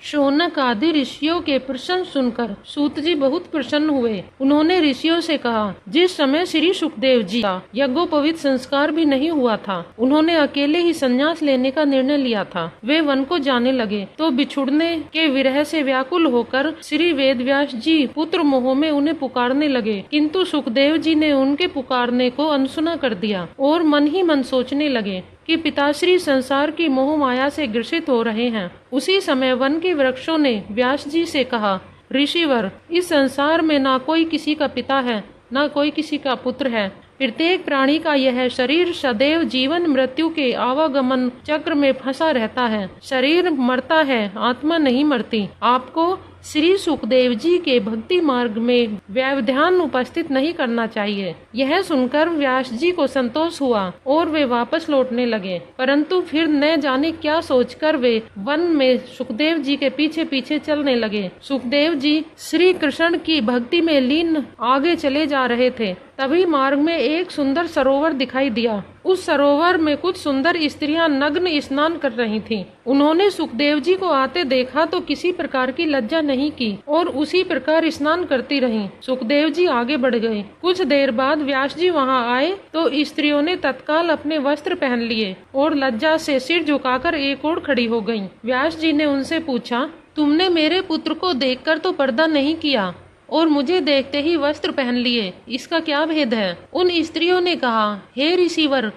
शौनक आदि ऋषियों के प्रश्न सुनकर सूत जी बहुत प्रसन्न हुए। उन्होंने ऋषियों से कहा, जिस समय श्री सुखदेव जी का यज्ञोपवीत संस्कार भी नहीं हुआ था, उन्होंने अकेले ही संन्यास लेने का निर्णय लिया था। वे वन को जाने लगे तो बिछुड़ने के विरह से व्याकुल होकर श्री वेदव्यास जी पुत्र मोह में उन्हें पुकारने लगे, किंतु सुखदेव जी ने उनके पुकारने को अनसुना कर दिया और मन ही मन सोचने लगे कि पिताश्री संसार की मोह माया से ग्रसित हो रहे हैं। उसी समय वन के वृक्षों ने व्यास जी से कहा, ऋषिवर, इस संसार में ना कोई किसी का पिता है, ना कोई किसी का पुत्र है। प्रत्येक प्राणी का यह शरीर सदैव जीवन मृत्यु के आवागमन चक्र में फंसा रहता है। शरीर मरता है, आत्मा नहीं मरती। आपको श्री सुखदेव जी के भक्ति मार्ग में व्यवधान उपस्थित नहीं करना चाहिए। यह सुनकर व्यास जी को संतोष हुआ और वे वापस लौटने लगे, परंतु फिर न जाने क्या सोचकर वे वन में सुखदेव जी के पीछे पीछे चलने लगे। सुखदेव जी श्री कृष्ण की भक्ति में लीन आगे चले जा रहे थे। तभी मार्ग में एक सुंदर सरोवर दिखाई दिया। उस सरोवर में कुछ सुंदर स्त्रियां नग्न स्नान कर रही थीं। उन्होंने सुखदेव जी को आते देखा तो किसी प्रकार की लज्जा नहीं की और उसी प्रकार स्नान करती रहीं। सुखदेव जी आगे बढ़ गए। कुछ देर बाद व्यास जी वहां आए तो स्त्रियों ने तत्काल अपने वस्त्र पहन लिए और लज्जा से सिर झुकाकर एक ओर खड़ी हो गईं। व्यास जी ने उनसे पूछा, तुमने मेरे पुत्र को देखकर तो पर्दा नहीं किया और मुझे देखते ही वस्त्र पहन लिए, इसका क्या भेद है? उन स्त्रियों ने कहा, हे ऋषिवर,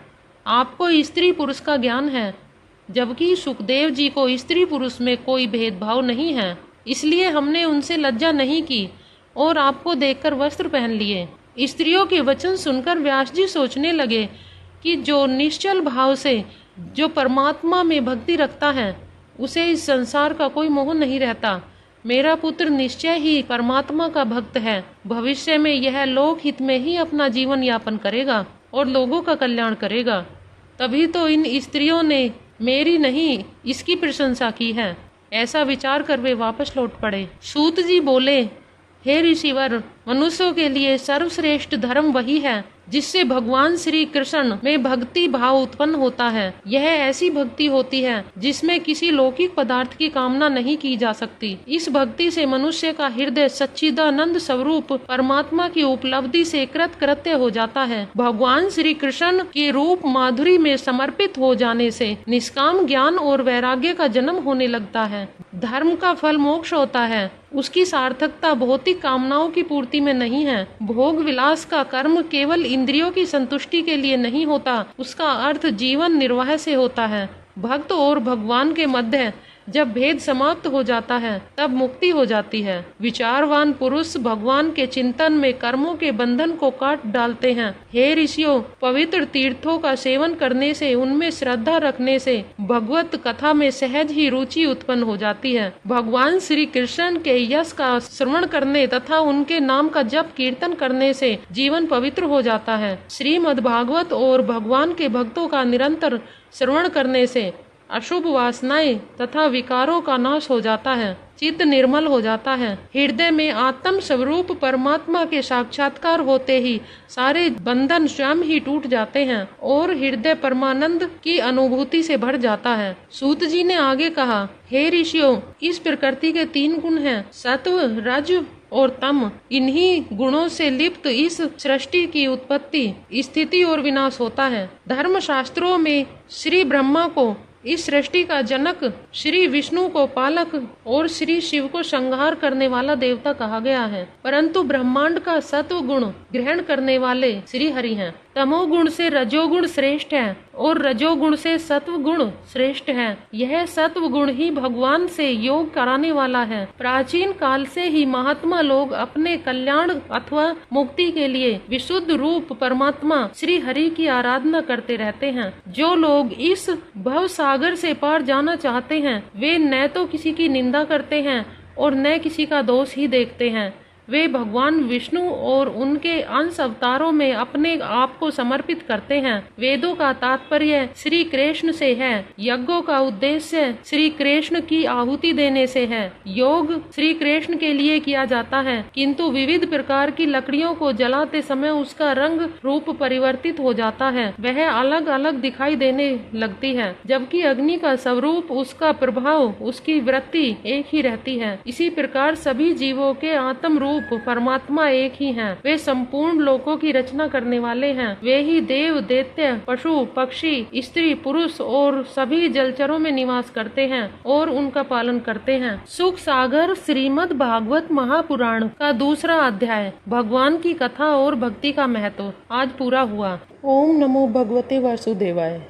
आपको स्त्री पुरुष का ज्ञान है, जबकि सुखदेव जी को स्त्री पुरुष में कोई भेदभाव नहीं है, इसलिए हमने उनसे लज्जा नहीं की और आपको देखकर वस्त्र पहन लिए। स्त्रियों के वचन सुनकर व्यास जी सोचने लगे कि जो निश्चल भाव से जो परमात्मा में भक्ति रखता है, उसे इस संसार का कोई मोह नहीं रहता। मेरा पुत्र निश्चय ही परमात्मा का भक्त है। भविष्य में यह लोक हित में ही अपना जीवन यापन करेगा और लोगों का कल्याण करेगा। तभी तो इन स्त्रियों ने मेरी नहीं, इसकी प्रशंसा की है। ऐसा विचार कर वे वापस लौट पड़े। सूत जी बोले, हे ऋषिवर, मनुष्यों के लिए सर्वश्रेष्ठ धर्म वही है जिससे भगवान श्री कृष्ण में भक्ति भाव उत्पन्न होता है। यह ऐसी भक्ति होती है जिसमें किसी लौकिक पदार्थ की कामना नहीं की जा सकती। इस भक्ति से मनुष्य का हृदय सच्चिदानंद स्वरूप परमात्मा की उपलब्धि से कृत कृत्य हो जाता है। भगवान श्री कृष्ण के रूप माधुरी में समर्पित हो जाने से निष्काम ज्ञान और वैराग्य का जन्म होने लगता है। धर्म का फल मोक्ष होता है। उसकी सार्थकता भौतिक कामनाओं की पूर्ति में नहीं है। भोग विलास का कर्म केवल इंद्रियों की संतुष्टि के लिए नहीं होता, उसका अर्थ जीवन निर्वाह से होता है। भक्त और भगवान के मध्य जब भेद समाप्त हो जाता है तब मुक्ति हो जाती है। विचारवान पुरुष भगवान के चिंतन में कर्मों के बंधन को काट डालते हैं। हे ऋषियों, पवित्र तीर्थों का सेवन करने से, उनमें श्रद्धा रखने से भगवत कथा में सहज ही रुचि उत्पन्न हो जाती है। भगवान श्री कृष्ण के यश का श्रवण करने तथा उनके नाम का जप कीर्तन करने से जीवन पवित्र हो जाता है। श्रीमद् भागवत और भगवान के भक्तों का निरंतर श्रवण करने से अशुभ वासनाएं तथा विकारों का नाश हो जाता है। चित्त निर्मल हो जाता है। हृदय में आत्म स्वरूप परमात्मा के साक्षात्कार होते ही सारे बंधन स्वयं ही टूट जाते हैं और हृदय परमानंद की अनुभूति से भर जाता है। सूत जी ने आगे कहा, हे ऋषियों, इस प्रकृति के 3 गुण हैं, सत्व, रज और तम। इन्हीं गुणों से लिप्त इस सृष्टि की उत्पत्ति, स्थिति और विनाश होता है। धर्म शास्त्रों में श्री ब्रह्मा को इस सृष्टि का जनक, श्री विष्णु को पालक और श्री शिव को संहार करने वाला देवता कहा गया है, परंतु ब्रह्मांड का सत्व गुण ग्रहण करने वाले श्री हरि हैं। तमोगुण से रजोगुण श्रेष्ठ है और रजोगुण से सत्व गुण श्रेष्ठ है। यह सत्व गुण ही भगवान से योग कराने वाला है। प्राचीन काल से ही महात्मा लोग अपने कल्याण अथवा मुक्ति के लिए विशुद्ध रूप परमात्मा श्री हरि की आराधना करते रहते हैं। जो लोग इस भव सागर से पार जाना चाहते हैं, वे न तो किसी की निंदा करते हैं और न किसी का दोष ही देखते हैं। वे भगवान विष्णु और उनके अंश अवतारों में अपने आप को समर्पित करते हैं। वेदों का तात्पर्य श्री कृष्ण से है। यज्ञों का उद्देश्य श्री कृष्ण की आहुति देने से है। योग श्री कृष्ण के लिए किया जाता है, किंतु विविध प्रकार की लकड़ियों को जलाते समय उसका रंग रूप परिवर्तित हो जाता है, वह अलग अलग दिखाई देने लगती है, जबकि अग्नि का स्वरूप, उसका प्रभाव, उसकी वृत्ति एक ही रहती है। इसी प्रकार सभी जीवों के आत्म रूप परमात्मा एक ही हैं। वे संपूर्ण लोकों की रचना करने वाले हैं। वे ही देव, दैत्य, पशु, पक्षी, स्त्री, पुरुष और सभी जलचरों में निवास करते हैं और उनका पालन करते हैं। सुख सागर श्रीमद् भागवत महापुराण का दूसरा अध्याय, भगवान की कथा और भक्ति का महत्व, आज पूरा हुआ। ओम नमो भगवते वासुदेवाय।